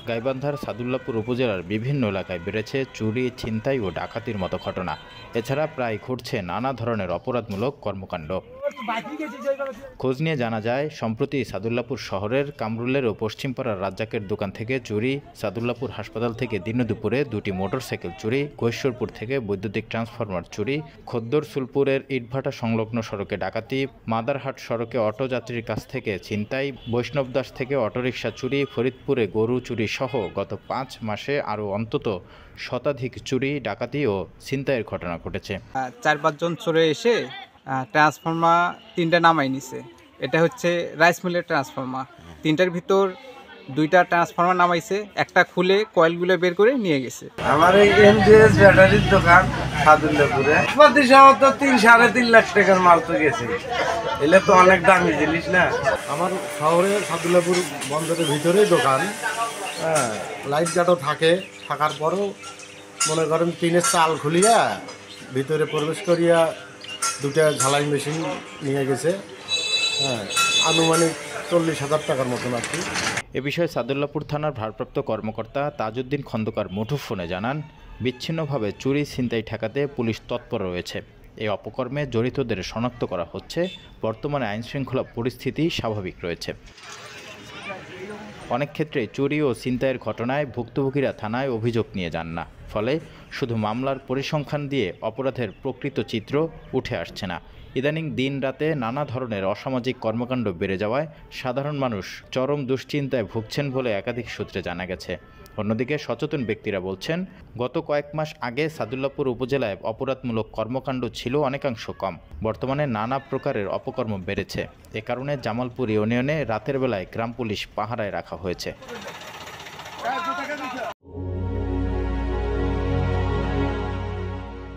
গাইবান্ধার সাদুল্লাপুর উপজেলার বিভিন্ন এলাকায় বেড়েছে চুরি, ছিনতাই ও ডাকাতির মতো ঘটনা। এছাড়া প্রায় ঘটছে নানা ধরনের অপরাধমূলক কর্মকাণ্ড। খোঁজ নিয়ে জানা যায়, সম্প্রতি সাদুল্লাপুর শহরের কামরুলের ও পশ্চিমপাড়ার রাজ্জাকের দোকান থেকে চুরি, সাদুল্লাপুর হাসপাতাল থেকে দিনদুপুরে দুটি মোটরসাইকেল চুরি, গৈশ্বরপুর থেকে বৈদ্যুতিক ট্রান্সফরমার চুরি, খদ্দর সুলপুরের ইটভাটা সংলগ্ন সড়কে ডাকাতি, মাদারহাট সড়কে অটোযাত্রীর কাছ থেকে ছিনতাই, বৈষ্ণবদাস থেকে অটোরিকশা চুরি, ফরিদপুরে গরু চুরি সহ গত 5 মাসে আরও অন্তত শতাধিক চুরি, ডাকাতি ও ছিনতাইয়ের ঘটনা ঘটেছে। 4-5 জন চোরে এসে ট্রান্সফর্মার 3টা নামাই নিছে। এটা হচ্ছে রাইস মিলের ট্রান্সফর্মার। 3টার ভিতর 2টা ট্রান্সফর্মার নামাইছে, একটা খুলে কয়েলগুলো বের করে নিয়ে গেছে। আমার এই এমজিএস ব্যাটারির দোকান সাদুল্লাপুরে প্রতি সপ্তাহ 3-3.5 লাখ টাকার মাল তো গেছে। এলে তো অনেক দামি জিনিস না। আমার শহরে সাদুল্লাপুর বন্দরের ভিতরেই দোকান, লাইট গার্ডও থাকার পরেও মনে করেন টিনের চাল খুলিয়া ভিতরে প্রবেশ করিয়া 2টা ঝালাই মেশিন নিয়ে গেছে। আনুমানিক 40,000 টাকার মতন আর কি। এ বিষয়ে সাদুল্লাপুর থানার ভারপ্রাপ্ত কর্মকর্তা তাজউদ্দিন খন্দকার মুঠোফোনে জানান, বিচ্ছিন্নভাবে চুরি ছিনতাই ঠেকাতে পুলিশ তৎপর রয়েছে। এই অপকর্মে জড়িতদের শনাক্ত করা হচ্ছে। বর্তমানে আইনশৃঙ্খলা পরিস্থিতি স্বাভাবিক রয়েছে। অনেক ক্ষেত্রে চুরি ও ছিনতাইয়ের ঘটনায় ভুক্তভোগীরা থানায় অভিযোগ নিয়ে যান না, ফলে শুধু মামলার পরিসংখ্যান দিয়ে অপরাধের প্রকৃত চিত্র উঠে আসছে না। ইদানিং দিন রাতে নানা ধরনের অসামাজিক কর্মকাণ্ড বেড়ে যাওয়ায় সাধারণ মানুষ চরম দুশ্চিন্তায় ভুগছেন বলে একাধিক সূত্রে জানা গেছে। অন্যদিকে সচেতন ব্যক্তিরা বলছেন, গত কয়েক মাস আগে সাদুল্লাপুর উপজেলায় অপরাধমূলক কর্মকাণ্ড ছিল অনেকাংশ কম। বর্তমানে নানা প্রকারের অপকর্ম বেড়েছে। এ কারণে জামালপুর ইউনিয়নে রাতের বেলায় গ্রাম পুলিশ পাহারায় রাখা হয়েছে।